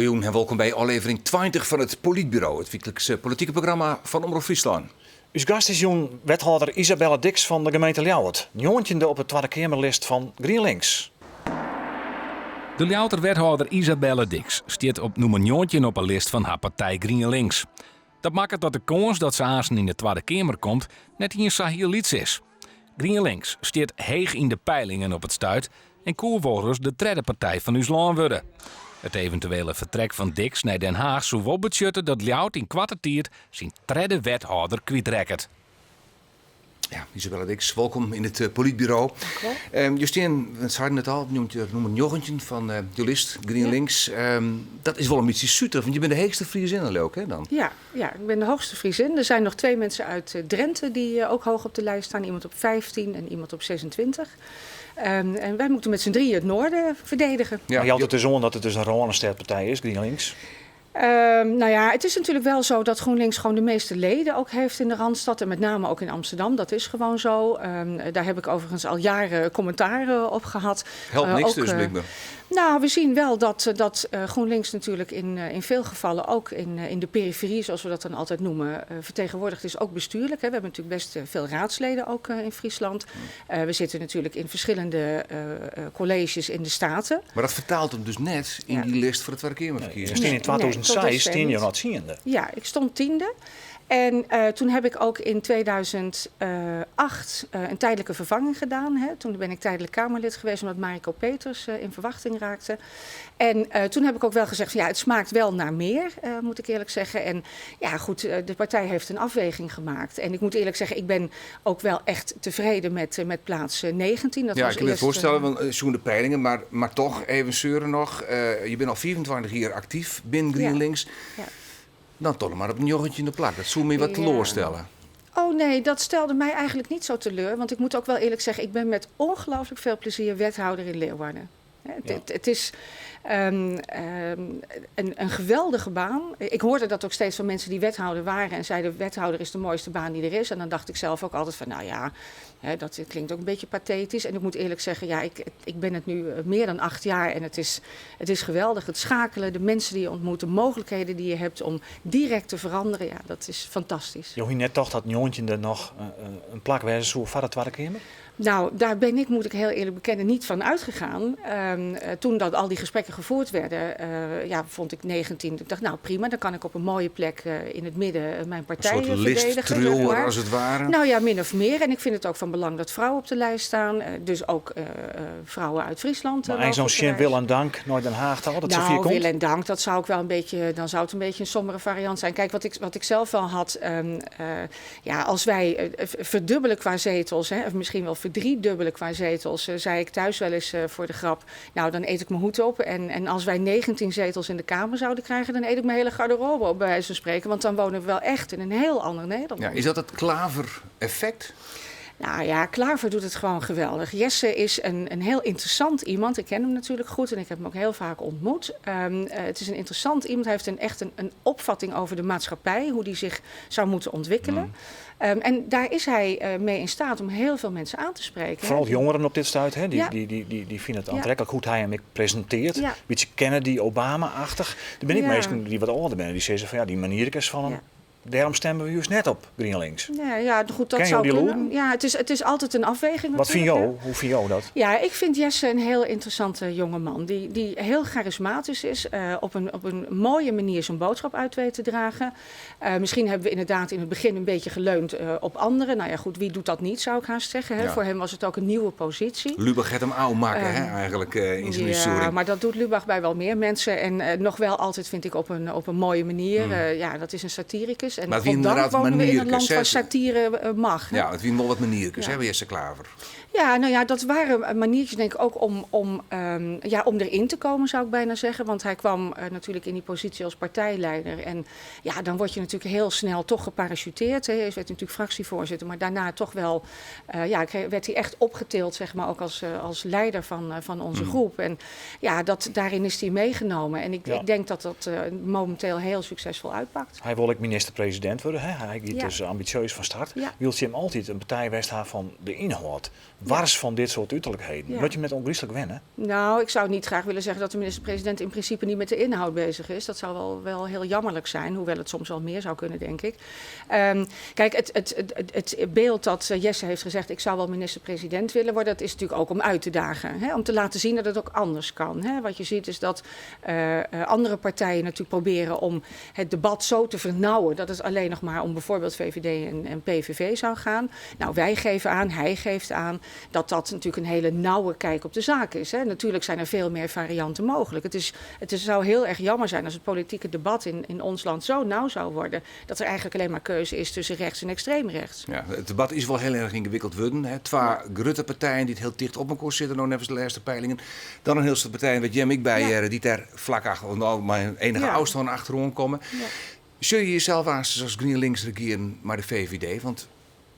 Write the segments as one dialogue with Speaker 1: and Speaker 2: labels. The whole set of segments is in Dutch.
Speaker 1: Goedenavond en welkom bij aflevering 20 van het Politbureau, het wekelijkse politieke programma van Omroep Friesland.
Speaker 2: Uw gast is jong wethouder Isabelle Dix van de gemeente Ljouwert. Jontjende op de Tweede Kamerlist van GroenLinks.
Speaker 3: De Ljouwerter-wethouder Isabelle Dix stiert op nummer 19 op een list van haar partij GroenLinks. Dat maakt dat de kans dat ze aanstaan in de Tweede Kamer komt net in Sahil Liets is. GroenLinks stiert heeg in de peilingen op het stuit en koervolgers de derde partij van uw land worden. Het eventuele vertrek van Dix naar Den Haag zou wel beschutten dat Ljouwert in kwartier zijn derde wethouder kwijtraakt.
Speaker 1: Ja, Isabelle Dix, welkom in het Politbureau. Justine, we zeiden het al, noemt je nummer 19 van de list GroenLinks. Ja. Dat is wel een beetje zuter, want je bent de heegste Friesin ook, hè dan?
Speaker 4: Ja, ik ben de hoogste Friesin. Er zijn nog 2 mensen uit Drenthe die ook hoog op de lijst staan. Iemand op 15 en iemand op 26. En wij moeten met z'n drieën het noorden verdedigen.
Speaker 2: Ja, maar je had het dus on dat het dus een Ronensterpartij is, GroenLinks.
Speaker 4: Het is natuurlijk wel zo dat GroenLinks gewoon de meeste leden ook heeft in de Randstad. En met name ook in Amsterdam, dat is gewoon zo. Daar heb ik overigens al jaren commentaren op gehad.
Speaker 1: Helpt niks dus, blijkbaar.
Speaker 4: Nou, we zien wel dat GroenLinks natuurlijk in veel gevallen ook in de periferie, zoals we dat dan altijd noemen, vertegenwoordigd is, ook bestuurlijk. Hè. We hebben natuurlijk best veel raadsleden ook in Friesland. We zitten natuurlijk in verschillende colleges in de Staten.
Speaker 1: Maar dat vertaalt hem dus net in die list voor de Tweede Kamerverkiezingen.
Speaker 2: In 2006 stond je wat tiende.
Speaker 4: Ja, ik stond 10e. En toen heb ik ook in 2008 een tijdelijke vervanging gedaan. Hè. Toen ben ik tijdelijk Kamerlid geweest omdat Mariko Peters in verwachting raakte. En toen heb ik ook wel gezegd, ja, het smaakt wel naar meer, moet ik eerlijk zeggen. En ja, goed, de partij heeft een afweging gemaakt. En ik moet eerlijk zeggen, ik ben ook wel echt tevreden met plaats 19. Dat
Speaker 1: ja,
Speaker 4: was
Speaker 1: ik kan me voorstellen, want zo'n de peilingen, maar toch even zeuren nog. Je bent al 24 jaar actief binnen GroenLinks. Ja. Dan toch maar op een joggetje in de plak. Dat zou me wat teleurstellen.
Speaker 4: Oh nee, dat stelde mij eigenlijk niet zo teleur. Want ik moet ook wel eerlijk zeggen, ik ben met ongelooflijk veel plezier wethouder in Leeuwarden. Het is een geweldige baan. Ik hoorde dat ook steeds van mensen die wethouder waren en zeiden wethouder is de mooiste baan die er is. En dan dacht ik zelf ook altijd van nou ja, dat klinkt ook een beetje pathetisch. En ik moet eerlijk zeggen, ja, ik ben het nu meer dan 8 jaar en het is geweldig. Het schakelen, de mensen die je ontmoet, de mogelijkheden die je hebt om direct te veranderen, ja, dat is fantastisch.
Speaker 2: Je net toch dat Joontje er nog een plak wijze zo van de Tweede Kamer?
Speaker 4: Nou, daar ben ik, moet ik heel eerlijk bekennen, niet van uitgegaan. Toen dat al die gesprekken gevoerd werden, vond ik 19. Ik dacht, nou prima, dan kan ik op een mooie plek in het midden mijn partij verdedigen.
Speaker 1: Een soort listtruller als het ware.
Speaker 4: Nou ja, min of meer. En ik vind het ook van belang dat vrouwen op de lijst staan. Dus ook vrouwen uit Friesland.
Speaker 2: Maar en zo'n wil en dank naar Den Haag, dat
Speaker 4: nou,
Speaker 2: Sofie komt?
Speaker 4: Wil en dank, dat zou ook wel een beetje, dan zou het een beetje een sombere variant zijn. Kijk, wat ik zelf wel had, als wij verdubbelen qua zetels, of misschien wel verdriedubbelen qua zetels, zei ik thuis wel eens voor de grap, nou dan eet ik mijn hoed op. En als wij 19 zetels in de Kamer zouden krijgen, dan eet ik mijn hele garderobe op, bij wijze van spreken. Want dan wonen we wel echt in een heel ander Nederland.
Speaker 1: Ja, is dat het Klaver-effect?
Speaker 4: Nou ja, Klaver doet het gewoon geweldig. Jesse is een heel interessant iemand. Ik ken hem natuurlijk goed en ik heb hem ook heel vaak ontmoet. Het is een interessant iemand. Hij heeft echt een opvatting over de maatschappij, hoe die zich zou moeten ontwikkelen. En daar is hij mee in staat om heel veel mensen aan te spreken.
Speaker 2: Vooral jongeren op dit stuit, hè? Die vinden het aantrekkelijk hoe hij hem presenteert. Ja. Beetje Kennedy, Obama-achtig. Er ben ik mensen die wat ouder ben, die zeggen van ja, die maniertjes van hem. Daarom stemmen we juist net op GroenLinks.
Speaker 4: Ja, goed, dat zou kunnen. Ja, het is altijd een afweging.
Speaker 2: Wat vind jou? Hoe vind jou dat?
Speaker 4: Ja, ik vind Jesse een heel interessante jonge man. Die heel charismatisch is. Op een mooie manier zijn boodschap uit weet te dragen. Misschien hebben we inderdaad in het begin een beetje geleund op anderen. Nou ja, goed, wie doet dat niet, zou ik haast zeggen. Hè? Ja. Voor hem was het ook een nieuwe positie.
Speaker 1: Lubach gaat hem oud maken, eigenlijk, in zijn historie.
Speaker 4: Ja, maar dat doet Lubach bij wel meer mensen. En nog wel altijd, vind ik, op een mooie manier. Dat is een satiricus. En
Speaker 1: maar
Speaker 4: goddank wonen we in een land waar satire mag. Hè?
Speaker 1: Ja, het wie wel wat maniertjes, hè, Jesse Klaver.
Speaker 4: Ja, nou ja, dat waren maniertjes denk ik ook om erin te komen, zou ik bijna zeggen. Want hij kwam natuurlijk in die positie als partijleider. En ja, dan word je natuurlijk heel snel toch geparachuteerd. Hè. Hij werd natuurlijk fractievoorzitter, maar daarna toch wel werd hij echt opgetild, zeg maar, ook als leider van onze groep. En ja, daarin is hij meegenomen. En ik denk dat dat momenteel heel succesvol uitpakt.
Speaker 2: Hij wil ook minister-president minister-president worden. Hè? Hij gaat dus ambitieus van start.
Speaker 4: Ja.
Speaker 2: Wilt je hem altijd een partij west van de inhoud? Wars van dit soort uiterlijkheden. Moet je met ongelooflijk wennen?
Speaker 4: Nou, ik zou niet graag willen zeggen dat de minister-president in principe niet met de inhoud bezig is. Dat zou wel heel jammerlijk zijn, hoewel het soms wel meer zou kunnen, denk ik. Kijk, het beeld dat Jesse heeft gezegd, ik zou wel minister-president willen worden, dat is natuurlijk ook om uit te dagen. Hè? Om te laten zien dat het ook anders kan. Hè? Wat je ziet is dat andere partijen natuurlijk proberen om het debat zo te vernauwen dat het alleen nog maar om bijvoorbeeld VVD en PVV zou gaan. Nou, wij geven aan, hij geeft aan dat natuurlijk een hele nauwe kijk op de zaak is. Hè. Natuurlijk zijn er veel meer varianten mogelijk. Het zou heel erg jammer zijn als het politieke debat in ons land zo nauw zou worden dat er eigenlijk alleen maar keuze is tussen rechts en extreem rechts.
Speaker 1: Ja, het debat is wel heel erg ingewikkeld worden. Hè. Twee grote partijen die het heel dicht op elkaar zitten, nog even de laatste peilingen. Dan een heel stuk partijen, wat Jem ik bij, die daar vlak achter, nou, maar enige afstand achterom komen. Ja. Zul je jezelf als GroenLinks regeren maar de VVD? Want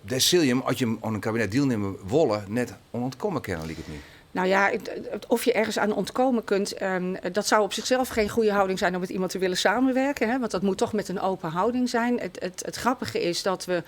Speaker 1: daar zul je hem, als je hem aan een kabinet deelnemen willen, net onontkomen kennen, liep het niet.
Speaker 4: Nou ja, of je ergens aan ontkomen kunt, dat zou op zichzelf geen goede houding zijn om met iemand te willen samenwerken. Hè? Want dat moet toch met een open houding zijn. Het grappige is dat we,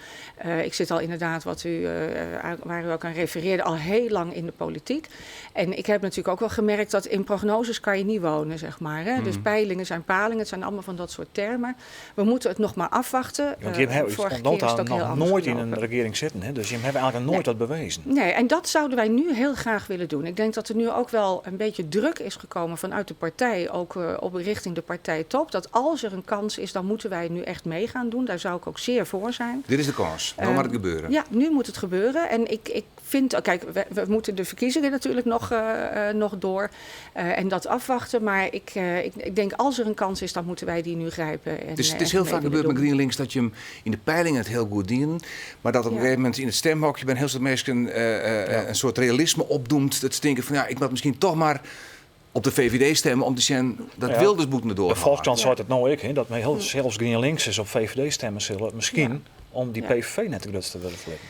Speaker 4: ik zit al inderdaad waar u ook aan refereerde, al heel lang in de politiek. En ik heb natuurlijk ook wel gemerkt dat in prognoses kan je niet wonen, zeg maar. Hè? Dus peilingen zijn palingen, het zijn allemaal van dat soort termen. We moeten het nog maar afwachten.
Speaker 2: Want je hebt nog nooit in een regering zitten, hè? Dus je hebt eigenlijk nooit dat bewezen.
Speaker 4: Nee, en dat zouden wij nu heel graag willen doen. Ik denk dat er nu ook wel een beetje druk is gekomen vanuit de partij, ook op richting de partijtop. Dat als er een kans is, dan moeten wij nu echt mee gaan doen. Daar zou ik ook zeer voor zijn.
Speaker 1: Dit is de kans. Dan moet het gebeuren.
Speaker 4: Ja, nu moet het gebeuren. En ik vind, kijk, we moeten de verkiezingen natuurlijk nog door en dat afwachten. Maar ik denk als er een kans is, dan moeten wij die nu grijpen. En,
Speaker 1: het is heel vaak gebeurd met GroenLinks dat je hem in de peilingen het heel goed dienen. Maar dat op een gegeven moment in het stemhokje bij heel veel mensen een soort realisme opdoemt. Dat ze denken van ja, ik moet misschien toch maar op de VVD stemmen om te zien dat Wilders moet naar door.
Speaker 2: De Volkskrant zou het nou ook, dat heel zelfs GroenLinks is op VVD stemmen zullen. Misschien om die PVV net te willen flippen.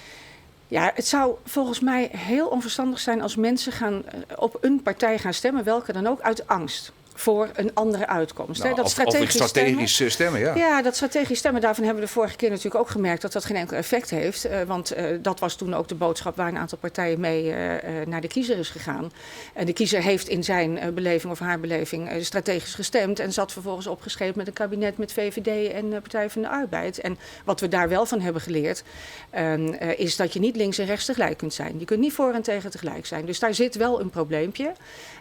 Speaker 4: Ja, het zou volgens mij heel onverstandig zijn als mensen op een partij gaan stemmen, welke dan ook, uit angst voor een andere uitkomst.
Speaker 1: Nou,
Speaker 4: dat
Speaker 1: strategisch stemmen, ja.
Speaker 4: Ja, dat strategisch stemmen, daarvan hebben we de vorige keer natuurlijk ook gemerkt dat dat geen enkel effect heeft. Want dat was toen ook de boodschap waar een aantal partijen mee naar de kiezer is gegaan. En de kiezer heeft in zijn beleving of haar beleving strategisch gestemd en zat vervolgens opgeschreven met een kabinet met VVD en Partij van de Arbeid. En wat we daar wel van hebben geleerd, is dat je niet links en rechts tegelijk kunt zijn. Je kunt niet voor en tegen tegelijk zijn. Dus daar zit wel een probleempje.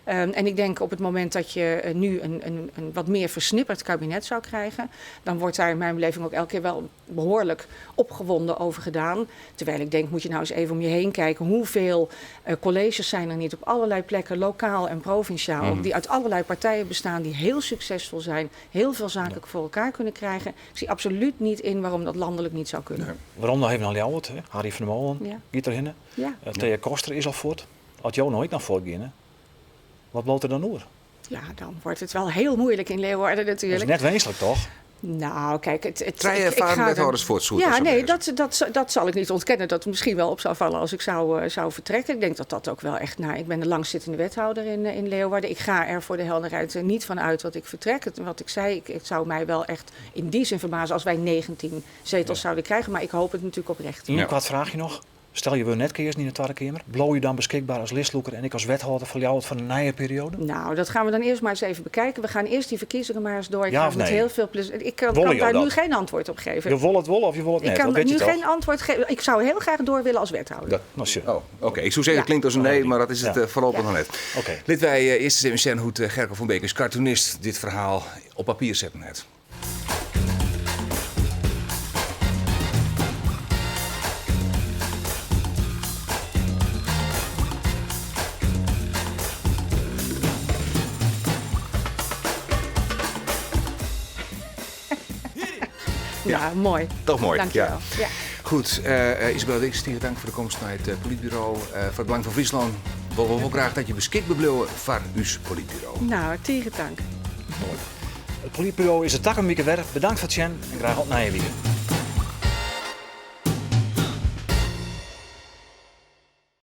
Speaker 4: En ik denk op het moment dat je nu een wat meer versnipperd kabinet zou krijgen, dan wordt daar in mijn beleving ook elke keer wel behoorlijk opgewonden over gedaan. Terwijl ik denk, moet je nou eens even om je heen kijken, hoeveel colleges zijn er niet op allerlei plekken, lokaal en provinciaal, die uit allerlei partijen bestaan, die heel succesvol zijn, heel veel zakelijk voor elkaar kunnen krijgen. Ik zie absoluut niet in waarom dat landelijk niet zou kunnen.
Speaker 2: Nee. Waarom dan even al jou het, Harry van der Molen, Gieter Hinne, Thea Koster is al voort. Had jou nooit naar voort gaan, hè? Wat bloot er dan door?
Speaker 4: Ja, dan wordt het wel heel moeilijk in Leeuwarden natuurlijk.
Speaker 2: Dat is net wenselijk, toch?
Speaker 4: Nou, kijk, ik
Speaker 1: ervaren wethouders voor het zoet.
Speaker 4: Ja, nee, dat zal ik niet ontkennen. Dat het misschien wel op zou vallen als ik zou vertrekken. Ik denk dat dat ook wel echt... ik ben de langzittende wethouder in Leeuwarden. Ik ga er voor de helderheid niet van uit dat ik vertrek. Wat ik zei, het zou mij wel echt in die zin verbazen als wij 19 zetels zouden krijgen. Maar ik hoop het natuurlijk oprecht.
Speaker 2: Een kwaad vraagje nog. Stel je wil net keers niet in de Tweede Kamer. Blow je dan beschikbaar als listloeker en ik als wethouder voor jou van de nieuwe periode?
Speaker 4: Nou, dat gaan we dan eerst maar eens even bekijken. We gaan eerst die verkiezingen maar eens door.
Speaker 2: Ja of nee?
Speaker 4: Met heel veel plezier. Ik kan daar nu geen antwoord op geven.
Speaker 2: Je wil het wollen of je wil het net?
Speaker 4: Ik kan nu geen antwoord geven. Ik zou heel graag door willen als wethouder.
Speaker 1: Oké. Ik zou zeggen, het klinkt als een nee, maar dat is het voorlopig nog net.
Speaker 2: Okay.
Speaker 1: Dit wij eerst eens even zien hoe Gerco van Beek als cartoonist dit verhaal op papier zetten net.
Speaker 4: Ja, mooi.
Speaker 1: Toch mooi.
Speaker 4: Dankjewel. Ja.
Speaker 1: Goed, Isabelle Dix, dank voor de komst naar het politbureau. Voor het Belang van Friesland willen we ook graag dat je beschikbaar blijft voor uw politbureau.
Speaker 4: Nou, tegen dank.
Speaker 2: Mooi. Het politbureau is het tak een week werk. Bedankt voor het zien en graag op naar je weer.